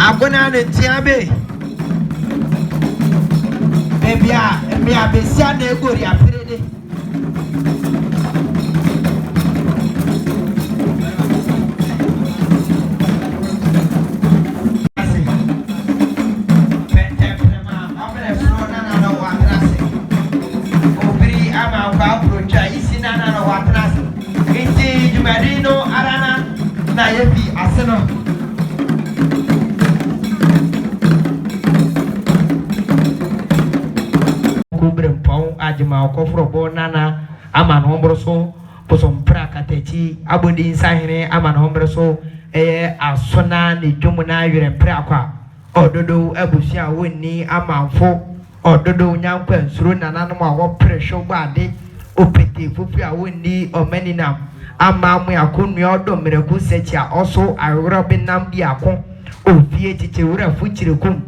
Abona ne tiabe. Ebia, me abesia na egori Apirede. Marino arana na yebi aseno Brempon ajima okofrobo nana Amanokrom posompra katechi abodi nsahire Amanokrom asona ne dwomu na Awerempre akwa ododo abusia wonni amanfo ododo nyankwa nsuro nananom a wo prehwo bade opete fufu a wonni omaninam ama mu akonu odo mreku sechia oso Awerempon nam di akon ofie chichewura fuchirekum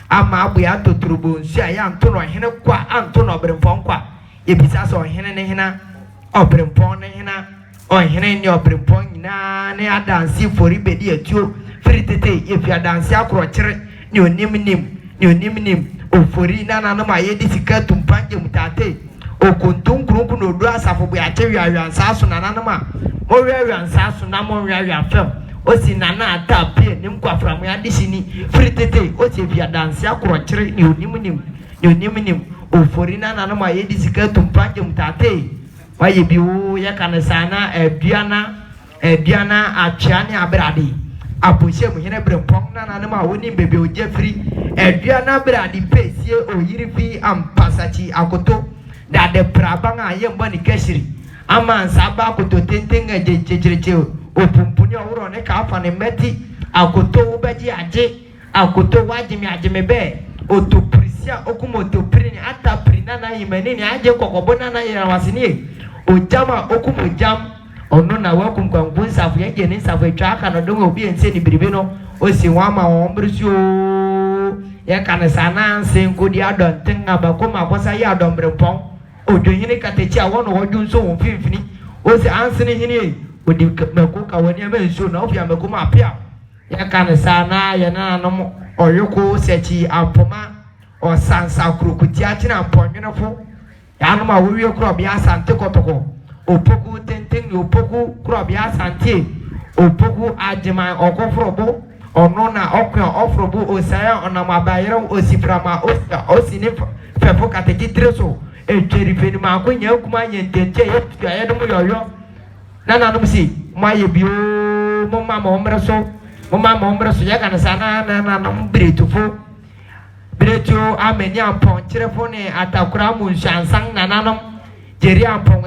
ama abu ya toturubo nsu a ya nto no hene kwa anto no Brempon kwa ebisa so hene ne hena Brempon ne hena hene ne Brempon nyina ne adansi fori bedi atuo fritete efi adansi akro kire ne onimnim ofori nana no ma yedi sika tumpanje mutate okontun kurunku no do asafo bo ya chewiawian saso nana no ma mo wiawian saso na mo wiawian fam osi nana atapie nim kwaframu ya disini fritete osi via dance akro kire ni onimnim ofori nana no ma yedi sika tumpanje mutate waye biwo ya kanesana eduana achiane abrade aposhe mu hene Brempon nana no ma woni bebe ojefri eduana abrade pesie oyiri fi ampasachi akoto da de prabanga yembo ni keshiri ama nsaba akoto tentenga jejejeje opumpuni owuro ne ka afa ne meti akoto ubeji aje akoto wajimi ajimebe otoprisia okumotoprini atapri nana yimenini aje kokobo nana Ahwerewase ojama okumojam ono na wakum kwangun safu yake ni safu etwaka no dongo obi ense ni biribi no osi wama wombrusio ya kanesana anse nkodi adonten abakoma akosa ya adon Brempon odohini katechi a wono wodun so wonfimfini osi anse ni hini odi makoka woni amanso na ofia makoma apia ya kanesana ya nanom oyoko sechi ampoma o sansa krokuti achina amponwenefo ya no ma wowie kro bia sante kotoko opoku tenten ni opoku kro bia sante opoku ajima okofrobo ono na okwa ofrobo osaya onama bayero osiframa osi ni fefo kateki treso etweri feni ma akonya kuma nyentente ye dum yoyo nana no si maye bio mama momreso ya kana sana na no bretu ameni ampon kirefo ne atakura mu nsansan nananom jeri ampon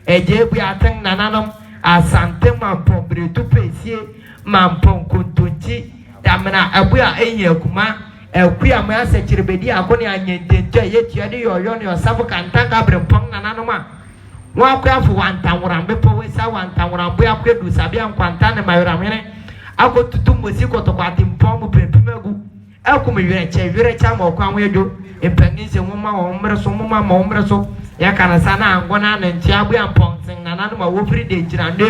eje bu aten nananom asante mampong bretu pesie mampong kuntunti damna abua enye kuma ekuya ma asekirebedi akoni anyentente yetuade yoyo ne osafo kantaka Brempon nananom a wa akwafu wantanwuram bepo wesa wantanwuram bu akwedu sabia nkwanta ne Ahwerewase akotutu mosi kotokwati mpom mu pempemagu akuma wirecha ma okwa wedo empanise nwoma omreso ya kana sana angona na ntia abu amponsen nananu ma wofri de jirande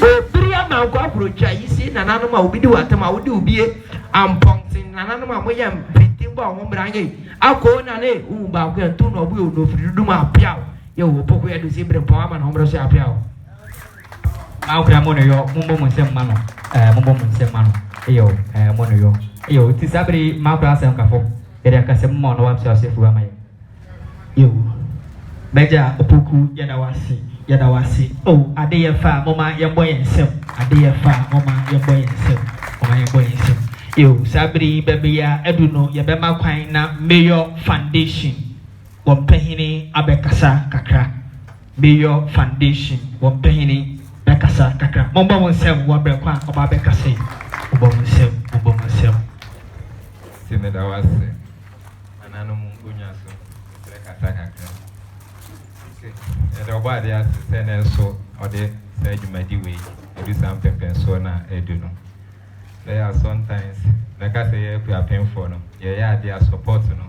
obiri ama akwa kurocha yisi nananu ma obidi watama wodi ubie amponsen nananu ma moya mpitimbo ahombranye akọ na ne uba akwa tu no obu odofri duma apia yo opoko ya dosi Brempon ama na omreso apia akura mo no yo mumbo munsem mano eyo mono yo yo tisabri makura asem kafo ere akasem mo no wapse asefu amaye yo beja opoku yadawase oh ade ye fa mama ye boy ensem yo sabri bebia eduno ye bema kwan na Mayor Foundation wompehini abekasa kakra Mayor Foundation wompehini bekasa kakra momba wonsem wo brekwa oba bekase Obosomase Sinedawase anano mungunya so rekata kakra ede oba de asese na so ode say jumadi we do some pepe so na eduno there are sometimes like I say you are paying for no yeah they are support no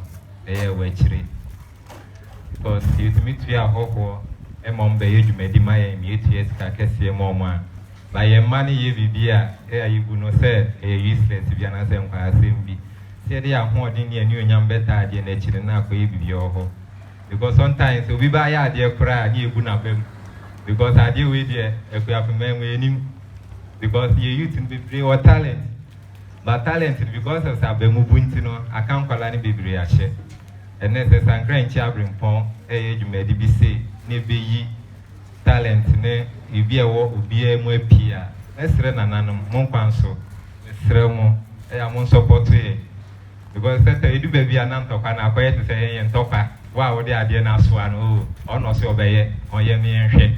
they we chire because you to meet you a hoho emom be jumadi my me 8 years ka kese emom a By a money ye bibia, you would not say a useless to be an assembly. Say they are holding a new young better than a children now for you your home. Because sometimes we buy a dear cry, you would not be. Because I deal with you if we have a man with him. Because you use to be or talent. But talent is because of Sabemubuntino, I can't call any baby. And then the Sakankye Aberempon, you may be say, maybe talent, you be a walk, be a more peer. Let's run an animal, Monquanso, let's remo, I am on support to you. Because you do baby an antok and I quite to say, and talker, wow, they are dear Naswan, or not so by or yemi and shake.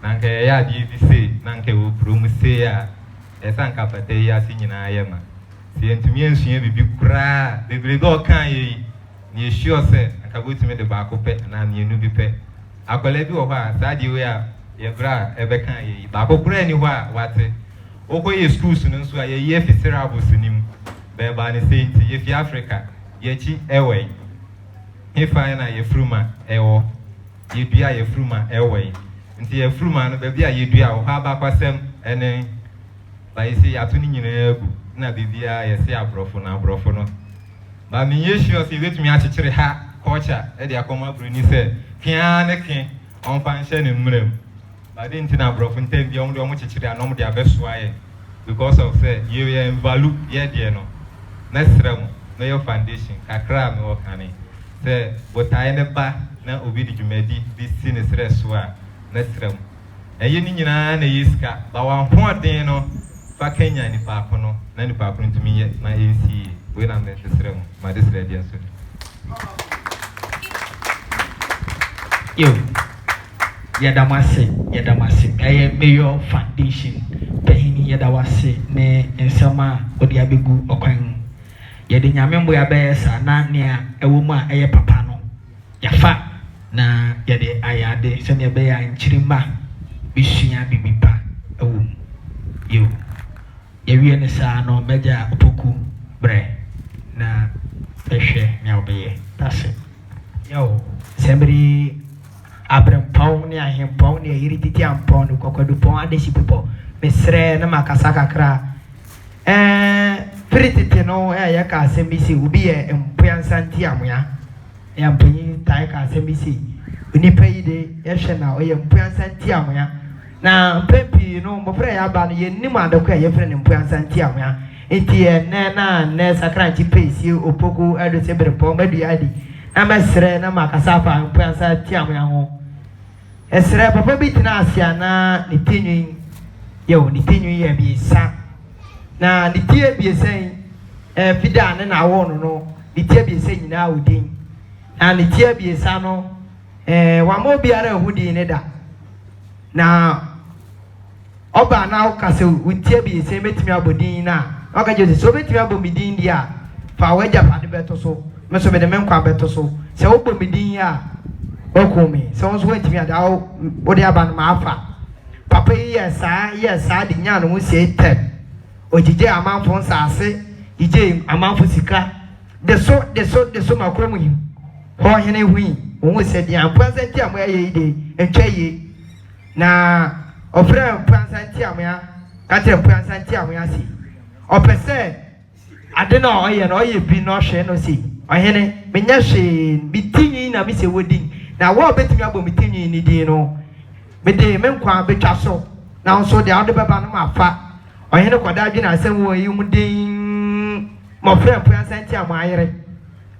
Nanke ya say, Nanke will promise say, a Sankapatea singing I am. See, and to me, and she be cry, the Brego can ye sure say, I can go to me the back of pet and I'm your new pet. I call it over, Sadi where ye bra, ever can ye, Baco anywhere, what Oko ye school soon, so ye ye for syllables in him. Thereby saying to ye Africa, ye chi away. If I am a fruma, ye be a fruma away. Until ye fruma, baby, ye do our habakasem, and then by say, I tuning in a na bibia ye say abrofo na abrofo no ba me yesho se wetumi a chechire ha culture e dia koma bruni se kia ne kin on fan hye ne mrem ba de ntina abrofo ntem bia de omo chechire anom de abesua ye because of say ye value ye de no na srem na your foundation kakra me wo kane se botae ne ba na obi di dwumadi bi si ne sre so a na srem eye ni nyina na yiska ba wan ho den no fa Kenya ni pa kono na ni pa kono ntumi ye na yensi we na me srem ma de sre dia so yo yadamase eye mayor foundation pehini yadawase ne ensama odi abegu okwan yede nyamembo ya be sa na nea ewo mu a eye papa no yafa na yede ayade se ne be ya nchirima bisua bibipa ewo yo yewie ne sa no meja opoku bre na ehwe nya obeye tase yo sembri Aberempon ne ahempon ne yiri titi ampon ne kokodupon adesi pipo mesre na makasa kakra Pretty no, ya ka sembisi ubi e mpuansa nti amoya ya mpanyi tai ka sembisi unipa yi de yehwe na o ye mpuansa nti amoya na mpepi no mbofra ya ba no ye nim adakwa ye fre ne mpuansa nti amoya enti ne Sakankye pesi opoku adose Aberempon madu adi na mesre na makasa fa mpuansa nti amoya ho esre papa bitina asia na ne tinyin ye bi sa na the tear be saying, Fidan and I won no, the tear be saying now, ding, and the tear be a sano, one more be a hoodie in it. Now, Oba now castle with tear be saying, met me about Dina. Okay, just so met me about Medindia, for wager at the better so, most of the men quite better so, so open Medinia, Okumi, someone's waiting me at our body about Mafa. Papa, yes, I didn't know who said 10. Ojije amanfo nsase ije amanfo sika de so makromu yi ho hene hui wo se dia ampansanti amoya ye ide entwaye na ofre ampansanti amoya ka tere ampansanti amoya si opese ade na oye na oye bi no hwe no si ohene menya hwe bitinyi na mi se wodi na wo betimi abo mitinyi ni di no me de menkwa betwa so na so de ade beba no mafa ohene kwada bi na asem wo yi mudin mo frem puansanti amayere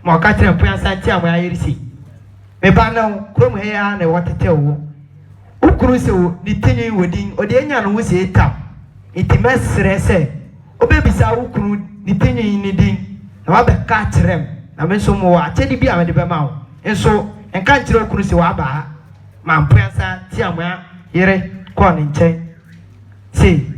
mo ka tere puansanti amayere si me ba na krom he ya na wotete wo ukuru se wo ni tinyi wodin odi enya no wo se etam itimesre se obebisa ukuru ni tinyi ni din na wa be ka terem na me so mo wa tedi bi amede be ma wo enso enka ntire ukuru se wa ba ma puansanti amayere ko ni nchen si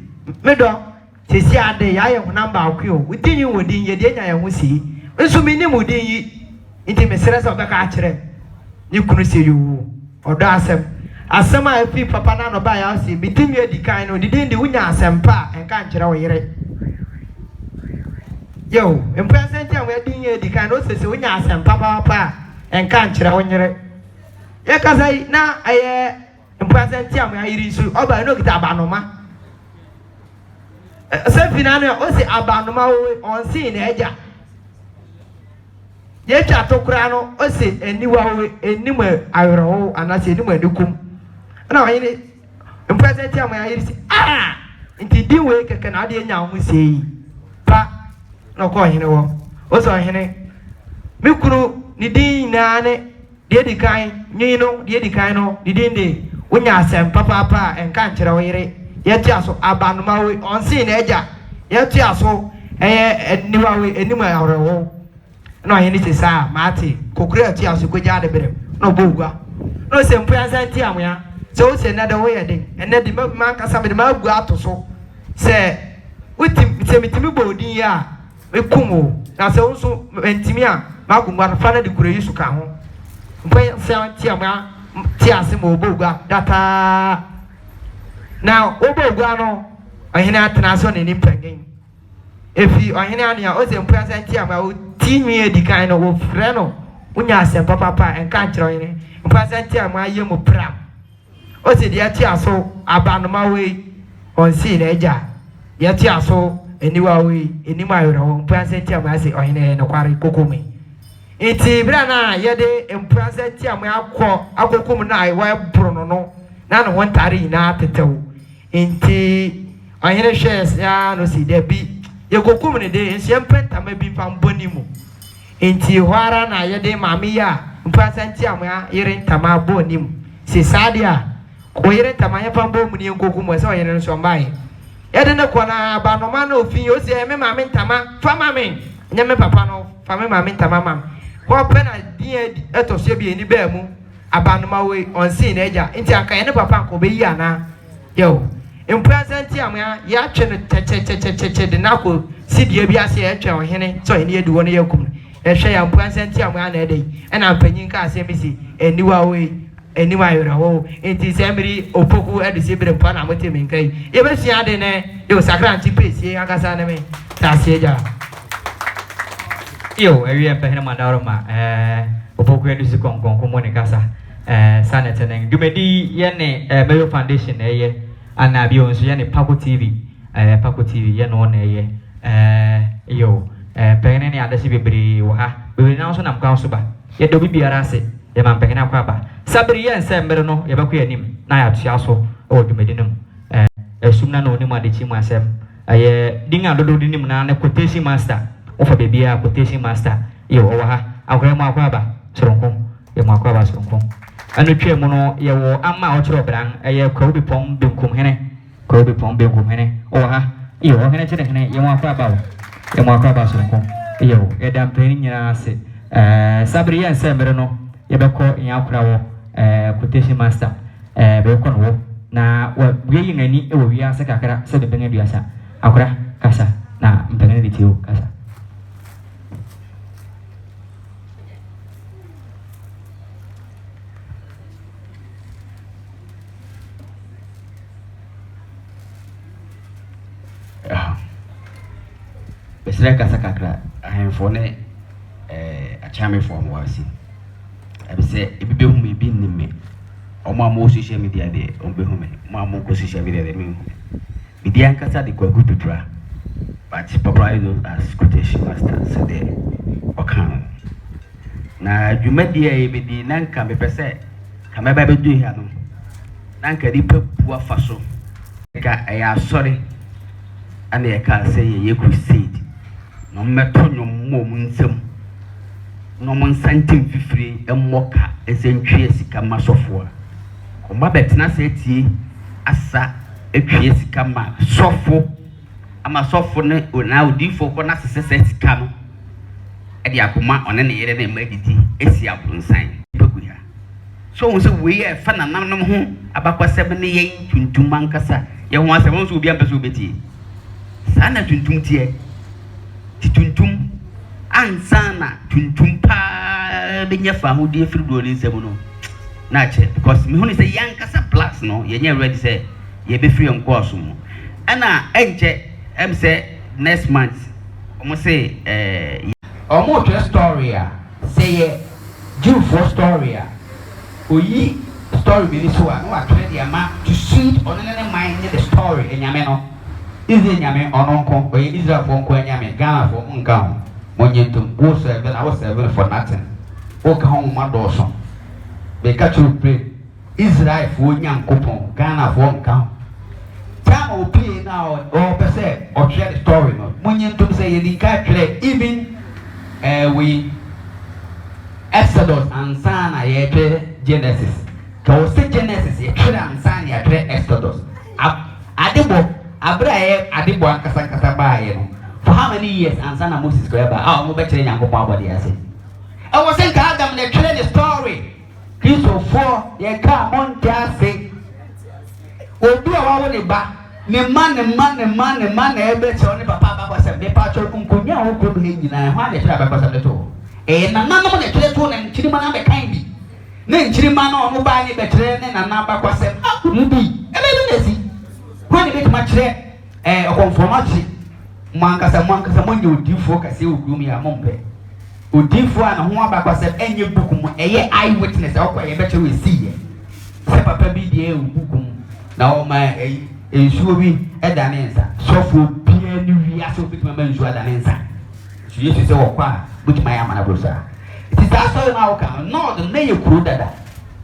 medo sesi ade ya ye honamba akwo udinyi wodin ye de nya ye ho si nso mi ni mudin yi nti mesere se obeka akire ni kunu se yu odo asem a fi papa na no ba ya si bitimi edikan no didin de unya asem pa enka nkire wo yire yo empresenti am edin ye edikan no se unya asem pa enka nkire wo yire ye kasai na empresenti am ya yiri su oba no kita abanoma Sefinano o se abanoma on sin eja ye twa tokura no o se eniwa we enimu ayro anase enimu adukum na oyini president am ya yiri nti diwe keke na ade nya ho sei pa no ko hene wo o so hene mikuru ni din na ne de dikan nyino de dikan no di din de wonya asem papa enka nkyere wo yire yeti aso abanoma we onsi na eja yeti aso eniwa we enimu awrewo na oye ni sesa mate kokura yeti aso gogya de berem no bogwa no se mpuansa nti amoya so se na de wo ye den ene de man kasa me ma gu atoso se utim se mitimi bodin ya ekumo na se unso entimi a ma gu ngwa fa na de kura yisu ka ho mpuansa nti amoya ti ase mo bogwa data. Now, Obogwa no, ohene atena so ne nimpangin. Efi ohene ania o se mpuansa ntia ma o tinwi edikan no wo frɛ no. Unya asem papa enka nkyerɛ ohene. Mpuansa ntia ma aye mo pram. O se de atia so abanoma we onsi na eja. De atia so eniwa we enima ayoro wo mpuansa ntia ma ase ohene no kware kokome. Enti bra na ye de mpuansa ntia ma akokom na ayi wa bro no na no wontare ina tetew. Inti ahene shares ya no si debi ye kokum ne de nsem pentama bi pamboni mu inti hwara na ye de mami ya mpasanti amya yire ntama boni mu si sadia ko yire ntama ye pambo mu ne kokum so yire no so mbae ye de ne kona abanoma na ofin yo si me mami ntama fa mami nya me papa no fa me mami ntama mam ko pena die etoso bi eni ba mu abanoma we onsi na eja inti aka ye ne papa ko be yi ana yo impresanti amya ya twene che de nako sidie bi ase ya twa ohene so ene edu wona yakum ehwe ya impresanti amya na edai ena mpanyin ka ase misi eniwa we eniwa yora wo enti semri opoku eduse bere pa na mote minkai ye be sia de ne yo sakranti pesi akasa ne me tasie ja yo ewi empehene madaro ma opoku eduse konkon komo ne kasa sanete ne dumedi ye ne Mayo Foundation eye ana bi onso ye ne Paco TV ye no na ye yo pehene ne adasi bebre wo ha bebre na so nam kwa so ba ye do bibiara ase ye man pehene akwa ba sabri ye nsembere no ye bakwa anim na ya tua so o dumedi no esumna na onim adechi mu asem ye dinga dodo dinim na ne quotation master ofa bebia quotation master ye wo ha Awurema akwa ba soronko ye mu akwa ba soronko anu twa mu no ye wo ama o chiro bran ye kwawbi pom benkum hene o ha ye wo hene chire hene ye mu akwa ba soronko ye wo ye dam peni nyina ase sabri ye nsembere no ye beko nya akura wo quotation master be ko no na wa ye ngani e wo wi ase kakra se be benga duasa akura kasa na mpengene ditio kasa besre kasa kakra ahemfo ne achame form wasi ebise ebibe hu me bi nimme omo amo social media de ombehume mo amo ko social media de me media kasa de kwagu tutura but popularly known as quotation master so de okan na dwumadie e bedi nanka me pese ka me ba bedu hia no nanka di papu afaso ka ya sorry ana ye ka say ye crusade no meto nyom nsem no mon santim fifiri emmoka esentwie sika masofo ko mabetena se tie asa etwie sika ma sofo ama sofo ne ona odifo ko na sese sika no e dia akoma one ne yere ne magidi esi abunsan peguya so won se we e fa nanam ho abakwasem ne yen tuntum ankasa ye ho asem won so obi ampeso obeti sana tuntum tie tuntum ansana tuntum pa de nyafa ho de frido ne nsem no na che because me honi say yankasa plus no ye nya ready say ye be free on course mo ana enche em say next month omo say omo to story a say ye due for story a oyi story bi ni so a no atwe de ama to suit on ne mind the story enyame no Israel nyame ononko or Israel for nyame Ghana for unka monyentum wo serve I was serving for nothing o ka ho ma do so be ka to pray Israel for nyankopon Ghana for unka time o play now or per se or share the story no monyentum say you can play even we Exodus and Sana ye Genesis ka o say Genesis ye try and Sana ye Exodus adebo Adebo ankasa baaye no for how many years ansana Moses go eba ah mo be kire Nyankopon abode ase I was saying Adam na tell the story Kristo for ye ka monte ase obi a wawo ne ba ne man na ebe che oni papa ba se me pa cho kunkunya wo ko be nyina ho ade tira ba ba se to na no na tire to na nchiri ma na be kan bi na nchiri ma na ono ba ni be kire ne na na ba kwa se bi ebe bi nesi when you make much a conformity, Mankasa money would do for Cassie Gumi a Mamfe. Would do for and one back was any book, a eyewitness, or quite a better we see. Sepapa be the book. Now my Ewuebi an answer. So for being so big men to an answer. She used to say, oh, which my Amanokrom. It is also now come, not the name you crew that,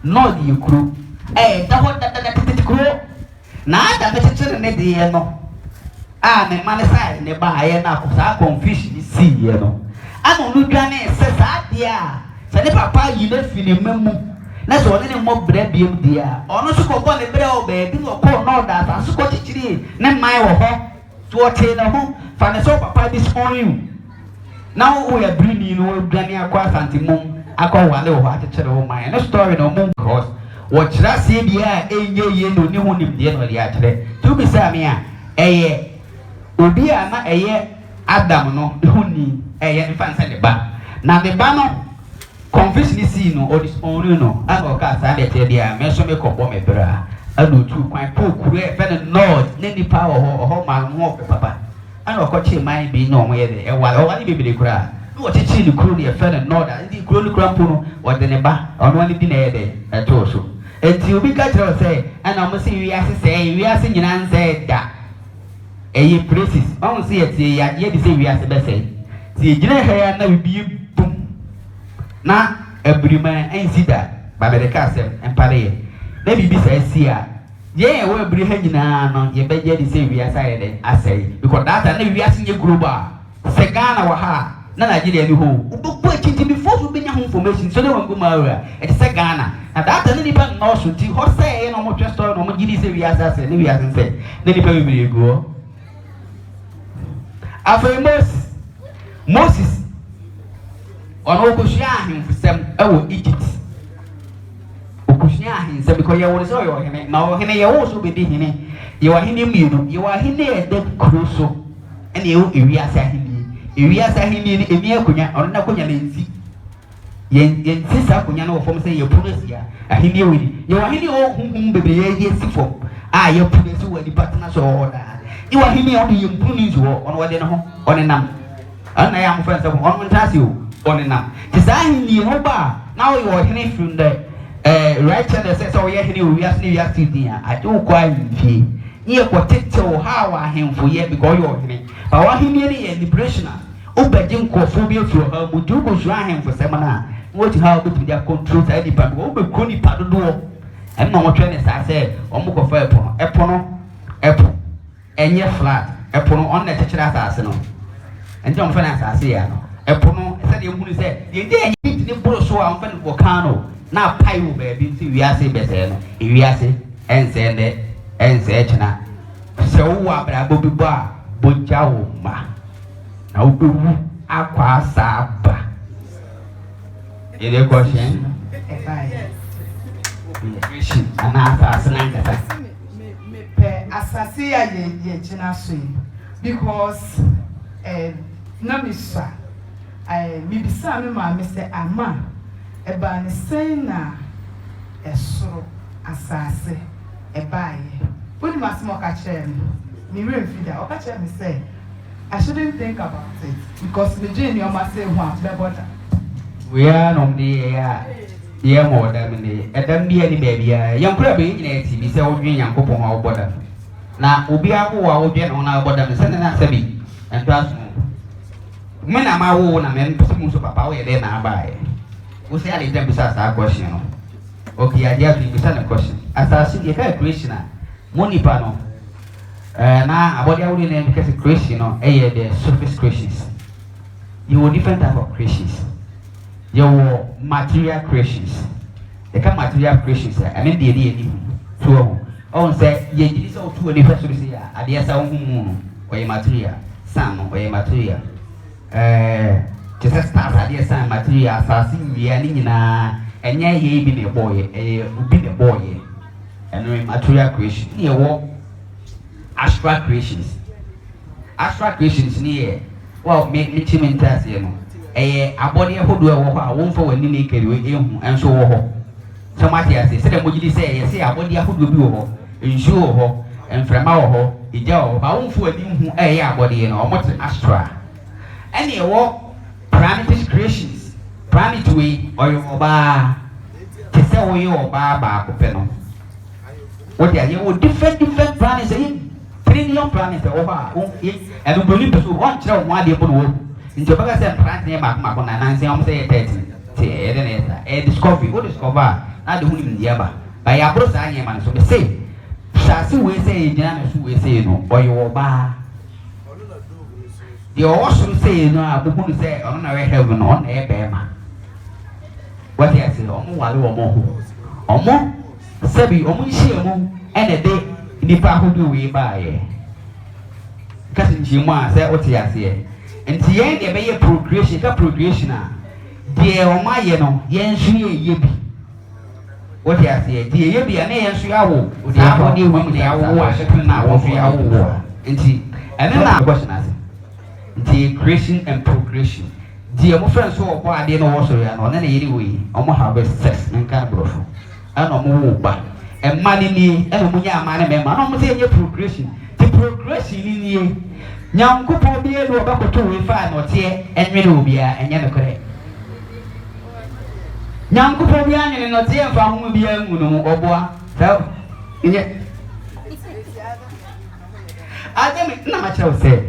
not you crew. Eh, that crew. Na da betete ne de ye no ne man sai ne ba ye na ko sa confusion si ye no ano nu dwane se sa dia se ne papa yi na fi ne mamu na so ne mo bra biem dia ono so ko bo ne bra o be bi ko no da sa so ko chichiri ne mai wo ho to te na ho fa ne so papa this morning now we are bringing no dwane akwa santimum akwa wale wo ha chichiri wo mai na story no mo cross what say bia enye no ni ho nim de no de akyere to be say me a eye obi a na eye Adam no ho ni eye nfa ne ba na ne ba no confusion si no or this only no and o ka sa de te bia me so me kobo me bra anu tu kwan po kuru e fe ne lord ne ni pa ho ma ho papa and o ko chi mai bi no mo ye de e wa ni bibili kura no chi chi ni kuru ni e fe ne lord ndi kuru ni kura po no o de ne ba ono ni di na ye de e to so enti obi ka tell say ana mo say wi ase nyina nse da eye places on say eti ya ye di say wi ase be say ti gina ha ya na bi bum na Aburi man ensi da ba be ka asem empare ye na bibi say si a ye wo Aburi ha nyina no ye be je di say wi ase ye de asai because that na wi ase nye global se Ghana wa ha na Nigeria ni ho ubokpo ekiti before so benya information so they wan go mawura e se Ghana na that na ni ba no so ti ho say no mo twa story no mo gidi say wi ase ni wi ase say na ni pa bi go after Moses ono ko hia ahemfusem ewo Egypt okuhia ahemfusem because ye wo so yo hene na wo hene ye wo so be di hene ye wa hene mienu ye wa hene e de Brekuso ene ye wo ewi ase ahene ewi asa hini ni emi akunya ono na akunya na nsi ye sisa akunya na ofom se ye punesia ahini ewiri ye wa hini o hunhum bebe ye sifo a ye punesi wa di partner so oda ye wa hini o ye punesi wo ono wade no ho one nam ana ya mfa nsa ono ntasi o one nam ti sa hini ho ba na o ye hini from the righteousness say so ye hini o wiase ni wiase dia ade o kwa yie ye ko tete o ha wa ahemfo ye because yo hini ba wa hini ni ye liberation obeje nkofo bi afro ha mu du ko so ahemfo semana wo ti ha obetu dia control sa di pa wo be ko ni pa dodo em na wo twa ne sa se o mu ko fa epo enye flat epo no on na chechira asase no enti o mfa na asase ya no epo no se de hunu se de enye ni bro so a mfa no volcano na pai wo ba bi ti wiase be se no wiase ense chena se wo abra bo bi bo a bo jawo ma na ubewu akwa saba ile question ana asase na nkata me pe asase ya ye china so because na miswa mi bisa me ma me say ama eba ne sen na esoro asase eba ye woni masimo ka chere mi remfida o ka chere me say I shouldn't think about it because the journey on my say one better. We are no the more than me. At them be any baby. Young crabby in it, be so green and coupon or border. na obi awo a wodwe no na boda me sene na sabi ento aso me na ma wo na me mpese so papa wo ye de na aba e wo say ali dem bisa sa question no okay I dey ask you a question asasi ye ka creation a money pa no na abodi awo ni na because creation no the surface creations you will different type of creations you will material creations the kind material creations I mean the so on say ye did so to any person say adesa hu or material sun or material just start adesa material asasi wi ani nyina enye ye bi ne boy ubi ne boy and material creation ye wo astral creations ni well me chimentas ye no abode hodo e wo ho a wo mfa wani ne keri we ehu enso wo ho somati ase se dem ogidi se ye se abode hodo bi wo ho ensu wo ho enframa wo ho ija wo ba wo mfa wani hu abode no omote astral ene wo primitive creations primitive we oyo oba te se wo ye oba ba ko pe no what they are different planets trillion planets over and we believe so one chira one dey put wo nje baga say planet ne ma na nan say am say 30 te e discover na de hunim dia ba ya bro sa anya man so be say shasi we say jina na so we say no oyo ba the also say no abubu say ono na we heaven on e be ma what they say omo wale omo sabi omo nhia mu ene de nipa hodo we ba ye kasi nchimu a say oti ase enti yen de be ye procreation a de o ma ye no yen su ye bi oti ase de ye bi a na yen su yawo de awo de wo de yawo a shekin na wo su yawo enti ene na question ase enti creation and procreation de mo friend so obo ade no wo so ya no na yiri we omo have sex nkan brofo ana mo wo ba emani ni eno munya amane me ma no mo se nye progression the progression ni nyankopo bi elu obakoto we fa no te enwere obi a enye no kore nyankopo bi anye no te emfa ho bi angu no oboa so nye adem na ma chere say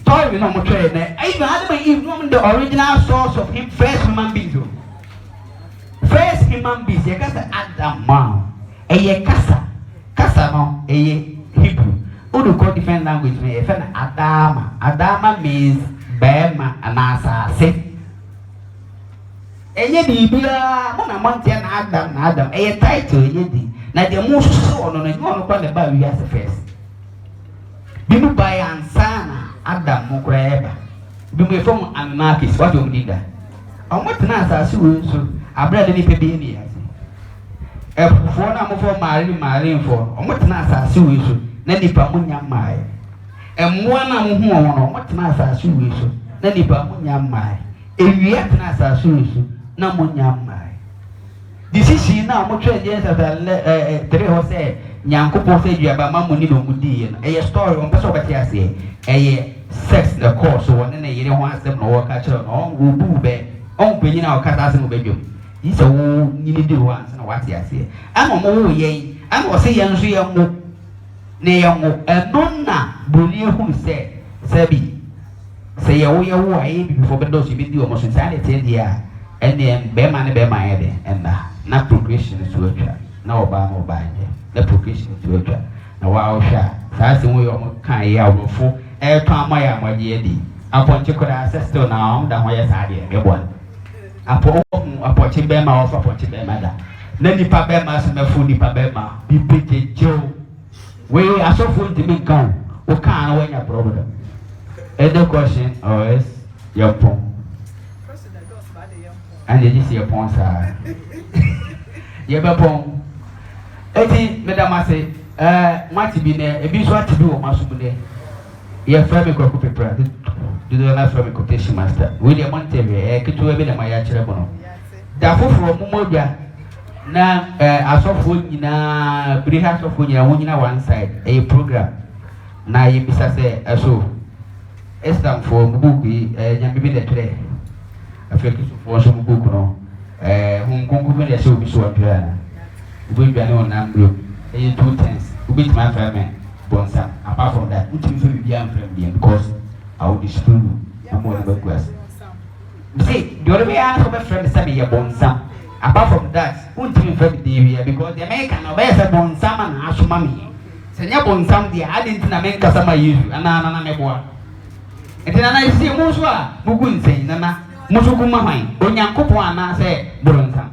story no mo try na even adem even the original source of him first human being you can say Adam man kasa no Hebrew who call different language me Adama means bema anasase bibia mo na monte na Adam title di na de mo so no kwa le ba wi as first bimu by ansana Adam mo kra eba bimu from Anunnakis what you need that omotena asase wo so Abirede ni pe bi ni ase fo na mo fo mari fo omotena asase wo so na nipa mo nya mai emmoa na mo hu ono omotena asase wo so na nipa mo nya mai ewia tena asase wo so na mo nya mai decision na mo twa je sa 3 ho se nyankopo se duaba ma mo ni no mudi no story on person obati ase sex the course won na yire ho asem no wo ka kire no wo bu be on penyi na o ka asem wo bedwom yi se wo nyini di ho anse na wati ase ama mo wo yen ama o se yen so yen mo ne yen mo eno na boni hu se sabi se ye wo ayi bi before be do so bi di o mo so say na te dia ene be ma ye de na progression is to atwa na oba je na progression is to atwa na wa o sha sa se wo yo mo kan ye awofo e to amaya amaje di aponche koda ancestor na on da ho ye sa de me bo aponche be ma ofa aponche be ma da na nipa be ma so mefu nipa be ma bi pejejo we asofo ntimi kan o kan na wanya problem any question or is your phone and you see your phone sir ye be phone eti madam say mati bi ne e bi so ati bi wo maso mu ne ye fra me kwaku pepra do na fra me quotation master we dey monte kitu e bi na ma ya kire bono da foforo mu modwa na asofo nyina briha asofo nyina wo nyina one side a program na ye bisa say so estam for buku nyambe bi de tere afeki so so buku no hun kongu me de so bi so atwa na ubi bia ne onam bro 2 times ubi tima fa me bonsa. Apart from that, you can be friendly because I will destroy you. I'm all about grass. See, the only way I have a friend is to be a bonsa. Apart from that, you can be because the American obeys a bonsa and ask mommy. Senya bonsa, the I didn't make customer use and I'm and then I see Muswa, Mugun say, Nana, Musukuma, Onyankopo, and I say, Bonsa.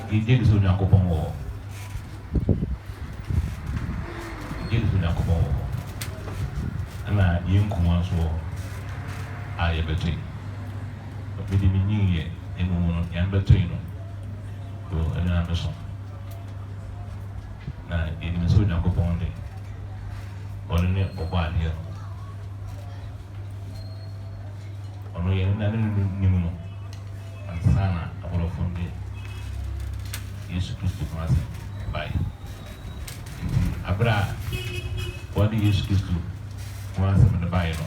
He did so Akropong. He did so Akropong. And I young commands war. I ever take. But we didn't mean yet, and one young between to another song. Now, it is so Akropong day. Or the net of one here. Only another new and Sana about from the Yesu Kristo kumase bai abra wadi Yesu Kristo kumase me bai no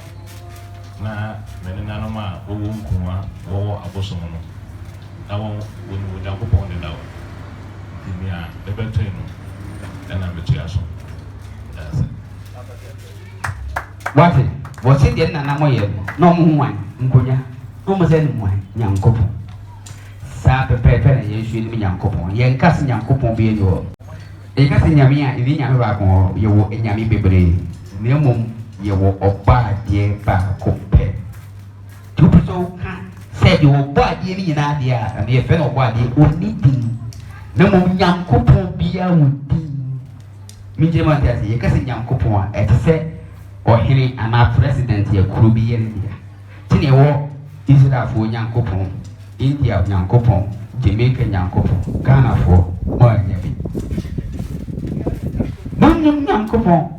na me na no ma wo nkunwa wo abosom no na wo wo da kopon de dawo timi a bebeto no na betu aso that's it what in the nana moye no mu wan nkonya no mo se ni wan nyankopo sa pepe na Yesu ni nyankopon yen kase nyankopon bi eni ho e kase nyame a ebi nyame ba ko ye wo nyame bebre na mom ye wo oba de ba ko pe tupu so ka se ye wo ba de ni na de a na ye fe no ba de oni din na mom nyankopon bi a wudi mi je ma de ye kase nyankopon a e te se ohiri ana president ye kuru bi ye ni dia tine wo Israel fo nyankopon India Nyankopon, Jamaica Nyankopon, Ghana for more heavy. Bunyan Nyankopon,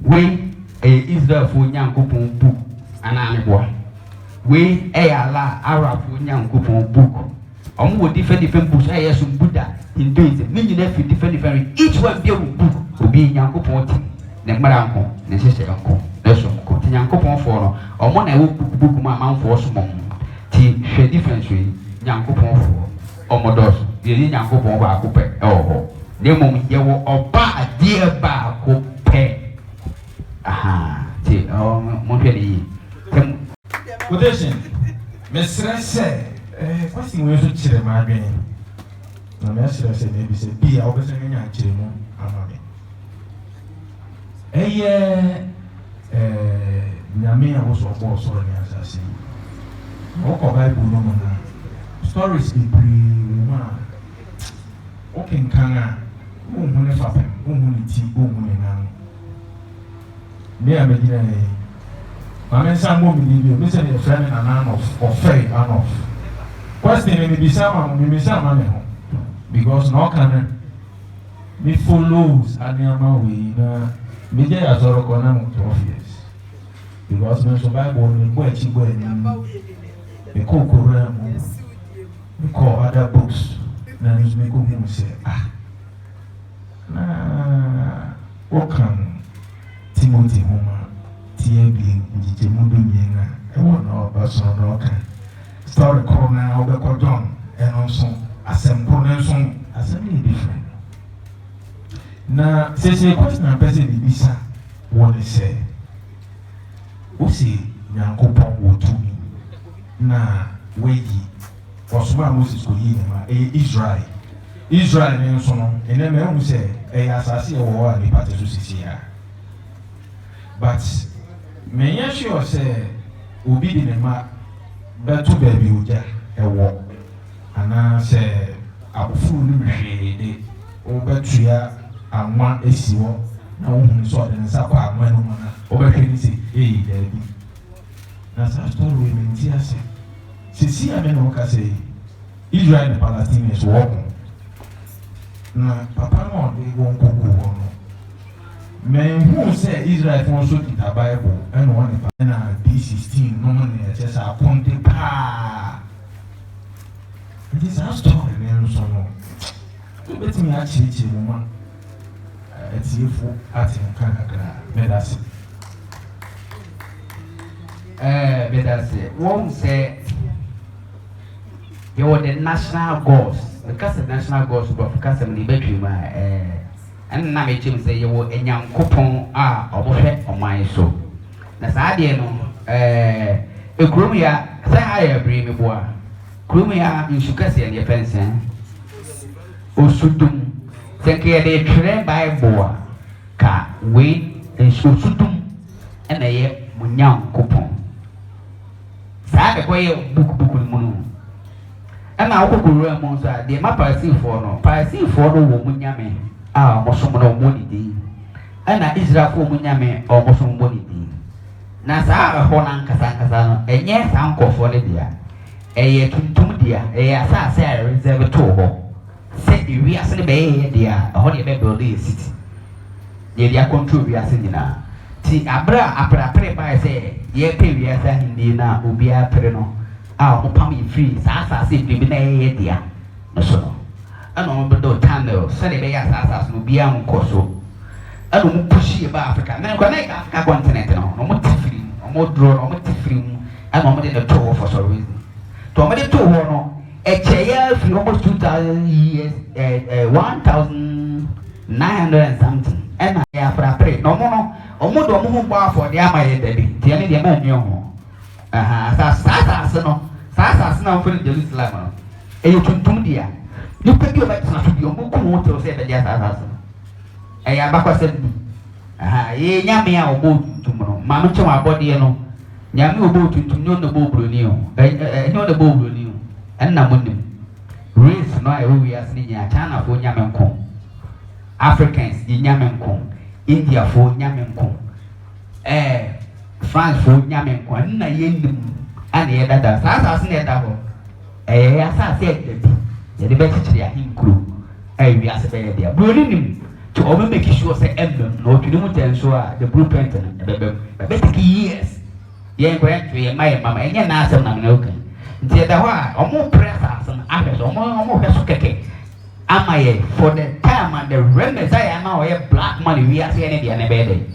we a Israel for Nyankopon book, and I'm one. We a Allah Arab for Nyankopon book. With different books, I have some Buddha, Hinduism, million different. Each one be a book will be Nyankopon, the Maranko, the sister uncle, that's some Nyankopon for or one I will book my mouth for some. She difference we Nyankopon for omodos ye Nyankopon ba ko pe de mom ye wo oba die ba ko pe aha ti mo hwe ni quotation mesra se kwasi we so kire ma adwen na mesra se ne bi se bi a obese nya kire mu amame nyame a wo so bo so ni asase Oko Bible no na stories be pre-ma. Okay, kanga. Ohun fa pem, ohun ti, ohun na. Me a medina e. Ma men sa mo mi ni me say the friend na nan of faith and of. Question me be sama me sama me ho. Because no can me follows aniama we na me dey azoro ko na mo 12 years. Because me so Bible me go echi go ni. We call Quran, we call other books. Now you make him say, Okan Timothy Homa, TMB, Jimudu Yena, I won't know about some Okan. Story corner, Obeko John, and also Assembly different. Now, say, question a person in Bisa, what they say. Who say, Yankopon will to me. Na weyi osuma Moses ko yi ma Israel ne so no ene me hu se asase e wo a ni pate so sisi ya but me ya sure se obi di ne ma betu baby oja e wo ana se abufuru ni hwe de o betu ya anwa esiwo na wo hu so de nsa kwa anwa no na o behwe ni se dabi na sa story we menti ase sisi ameno ka say Israel and Palestine is walking na papa no dey go nkoko no me who say Israel for so the Bible and one na B16 no man e just aponte pa it is a story me so no bet me achichi mo ma etiefo ati nkan kakra me that's bedase won say were the national gods. Because the national gods were because of the bedroom, and now it seems you were a young coupon on my soul. That's idea, a Crumia, say I bring me boy. Crumia in Shukasi and your fence, Osudum, thank you, they train by boy, car, wait, and Sudum, and a young coupon. Sad way of book moon. And now, Awukugua Monza, the Mapasi for no, Pasi for no woman yame, Mosomo money, and I Israel for Munyame or Mosom money. Nasa Honan Casacasano, and yes, uncle for Lydia. A year to dear, a assassin reserve to her. Say, we are celebrating, dear, a holy baby city. Ye are contributing now. See, Abra, prepare say, ye pay we are saying, Dina, Ubia Pereno. Upon free, Sasa simply be a dear. No, so. I don't know, Tando, Sunday Assas will be on Corso. I don't push you about Africa. Now, connect Africa continent, no more tiffin, or more drawn, or more tiffin, and more than a tour for some reason. To a minute to one, a chair for almost 2,000 years, 1,900 and something. And I have a pray no more, or more than one bar for the Amay, the enemy of man. Sasa now for the Jerusalem. A you to dear. You pick your legs not to be a book to say that yes, I am back. Ye Yamia or boat tomorrow. Mamma to my body, no. Yamu boat to know the boat new. I know the boat new. And Namunim. Race no, we are seeing China for Yamenkong. Africans in Yamenkong. India for Yamenkong. France for Yamenkong. Na yendum. And the other Sasa said that. As I said, the better to him crew. We are saying, dear, bullying to over make sure say emblem, no to do tell so the blueprint and the better years. Young grand to my mamma and your answer, Namanokan. The other one, or more press and others, or more cake. Am I for the time and the remnants I am now a black money we are saying any and a bed.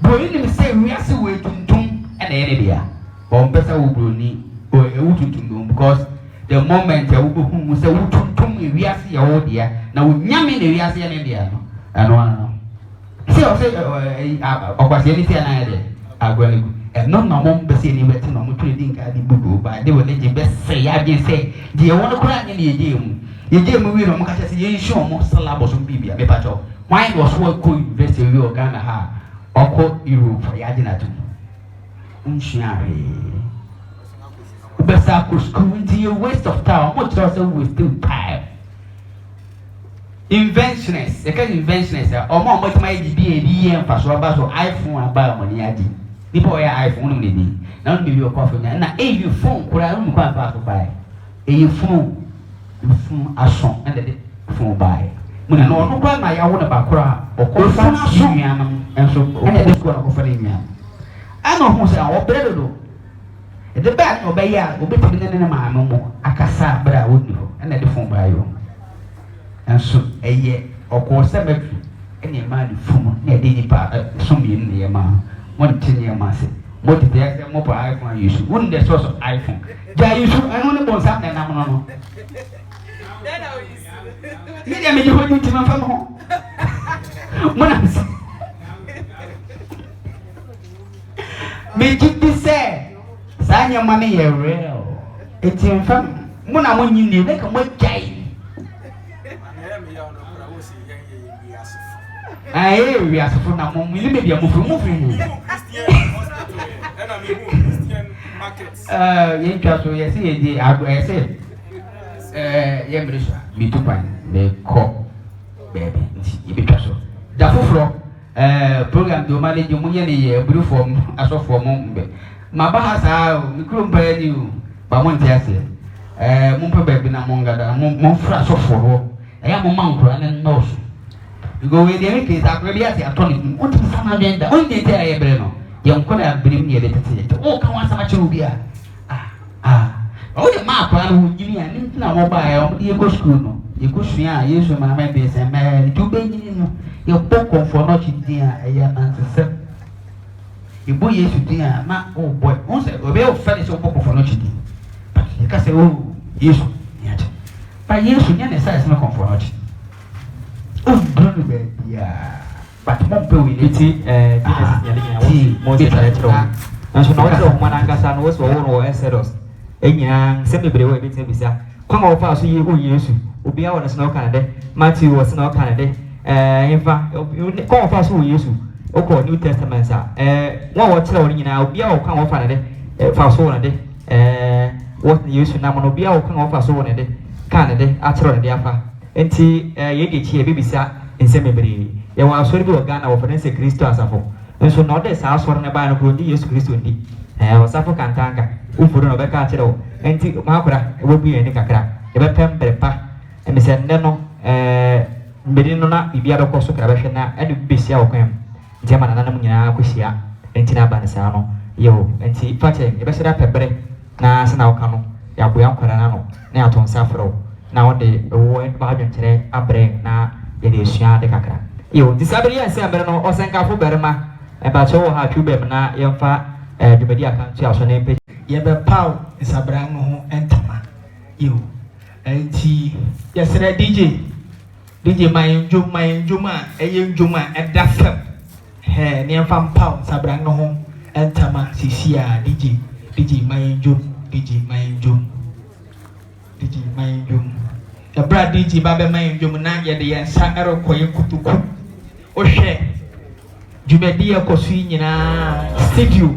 Bullying say we are so way to and any or better Bruni or a Utu because the moment who say Utu we are see all dear. Now Yamin we are seeing India. And one. See, I say, was anything I did. I will, and no more Bassini wet no more trading at the book, but they will let you best say, I can say, do you want to cry in the game? You gave me no more, you show more syllables on Bibia, Mepato. Mine was what could invest in your Ghana or quote Europe for Yadinatu. Unshari. Bessa could school into your waste of time, much also with still time. Inventionists, the kind of inventionists, or more much might be a for so about iPhone about money. People wear iPhone only. Now, give you a coffee. Now, if you phone, could I only quite pass by? A phone a song and the phone by. When I know no crime, I want about cry or call for and so and this one of Ferdinand. I know who say, oh, better do. The bad obey ya, will be putting in a mamma, a cassa, but I wouldn't know, and at the phone by you. And so a year or course cemetery, any man from near Dini Park, some in the amount, 1 10 year mass. What is the exact mobile iPhone you should? Wouldn't the source of iPhone? Yeah, you should. I only want something. I'm not. Maybe you hold you to my phone. Make it be said, sign your money real. It's in fun. When I want you to make a white guy. I hear we are for now. We may be a moving. You just yes, I said, Yembrisha, me too fine, they call baby, you be so. The full program to manage your money, blue form, as of for Mamfe. My bahas are, we couldn't pay you, but one Jessie, Mamfe baby, among other, Monfras of for I am a monk and nose. You go with the case, I really ask you, what is some agenda? Only tell you, Breno. Young could have been near the theatre. Oh, come on, so much will be. Oh, the map, I will give me an infinite mobile. You go school. You go see, I use my members and marry two baby. Your Paco for not dear, a young answer. You boy, yes, you dear, ma, oh boy, once a real fetish of Paco for not. But you can say, oh, Yesu yet. But Yesu nyane size no comfort. Oh, don't be yeah. But Mampe we need Moses Electro. And so now Manangasa knows what one was said us. Enyang semi brewe bit bisa. Come over us you Yesu. Ubi our snow Canada. Matthew was no Canada. In fact, come over us who Yesu. Oko New Testament sa. One watch in now be our come over Canada. Fast one day. What Yesu na mono be our come over so one day. Canada, after the afa. Enti ye chi bibisa in semi brewe. There was sort of a gun of Forensic Christo as a foe. And so not this house for a ban of Yesu Christo indeed. Was Safo Cantanga, Ufuru Becatero, and Makura would be any cacra. The Bepem Bepa, and Mr. Neno, Medina, Bibiado Coso Cravashana, and Bisia Ocam, German Anamina, Cusia, and Tina Bansano, yo, and see Fate, the best Pebre, Nas and Alcano, Yabuam Coranano, Naton Safro, now the word bargain today, Abre, na Adesua de Cacra. Yo, disabili ase abereno osenka fo berema e ba cho ha twu bem na yemfa dwumadi aka ntu aso na mpe ye be paw isabran no ho entama yo enti yesere DJ mayinjum a eyinjuma edafem he ne yemfa paw isabran no ho entama sisia DJ mayinjum ebra DJ ba be mayinjum na ye de yensa erokoye kutuku ohwe dwumadi akoso nyina studio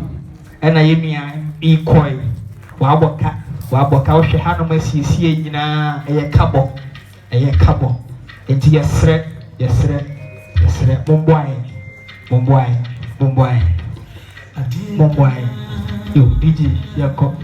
ena yemia ikoi waboka ohwe hanu masiesie nyina eye kabo enti yesre momboai yo DJ yako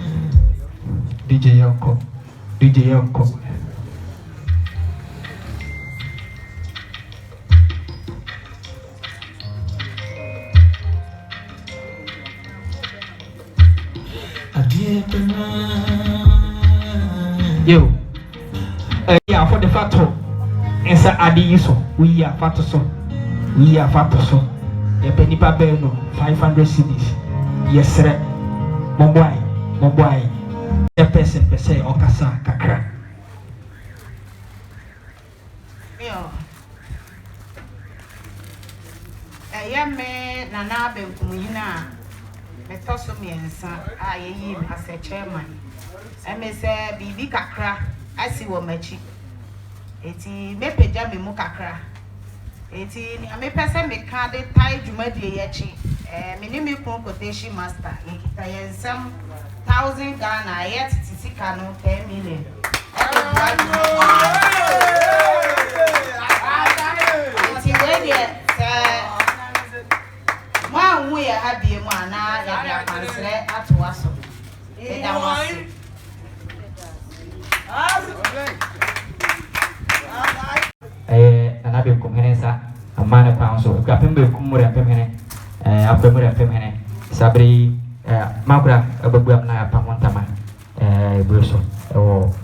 yo yeah for the facto inside adiso we are facto so e pe nipa be no 500 cedis yesre momboai a person per se okasa kakra yo me nana be kumuyina metoso miensa ayeyi as a chairman me say bibi kakra asi wo machi eti me peja me mu kakra eti ni me pese me ka de tai dwumadi ye chi me ni me kun quotation master ekita yensam 1000 Ghana yet sika no 10 million eti we dey ma wu ya habie mu ana ya bia pansere Atweasin eda wasi anabe kumhenesa amana paunso kapembe kumura pemhene apemura pemhene sabri makura ababuam na pamontama Brekuso o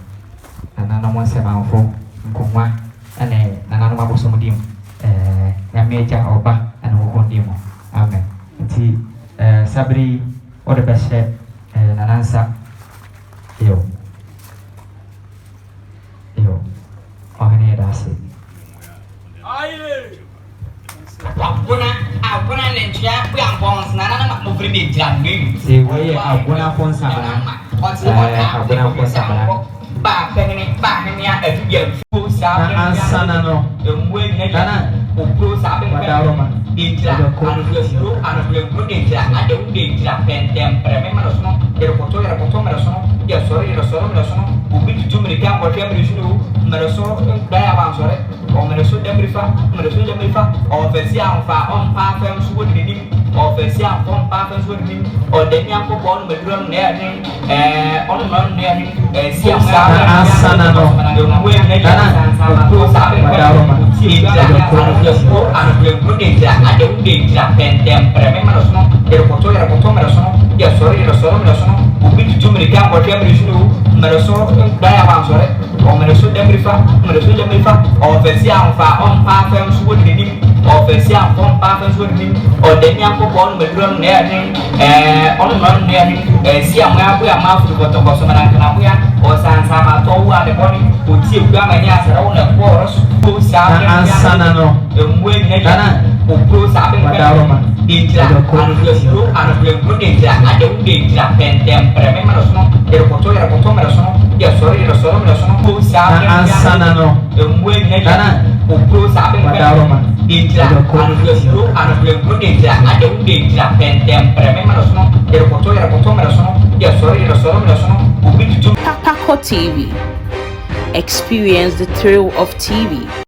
nana mo se manfo nkumwa ane nana no Abosomudim na meja oba ane wo kondimo amen nti sabri o de bese nanansa yo ohene dase abuna nentia Mampong nana mo free jangwe se we abuna fonsa abuna fonsa ba pengen ya eduye fu sa ansana no emwe nana okro sa ben badaroma dentira anu dentira ade dentira pendem preme manosono aeroporto manosono ya manosono ubi tutu mereka ngorfia merisu manoso daya bansore o manoso demrifa o versi anfa on pa fem suwo dinim o versi anfa on pa fem suwo dinim o deni anko bon medro ne ani on non ne ani si asana no emwe nana okro sa ben badaroma dentira ade dentira pendem preme manosono aeroporto manosono ya manosono ubi tutu mereka ngorfia merisu manoso daya bansore o manoso demrifa o versi anfa on pa fem suwo dinim o versi see a form paths with him, or the young couple, Madron, on the see a mouth to go to Bosomanakanabuya, or San Samato, and the body, who see Gamanias around the forest, who Sanano, and when who close up in Adesua, and good danger, I don't danger, pen them, Remember, the Potomason, yes, sorry, the Solomon, who Sanano, and when who close up in danger, Adesua, and good danger, I don't danger, pen them, Remember, the Potomason, yes, sorry, the Solomon, who be to Paco TV. Experience the thrill of TV.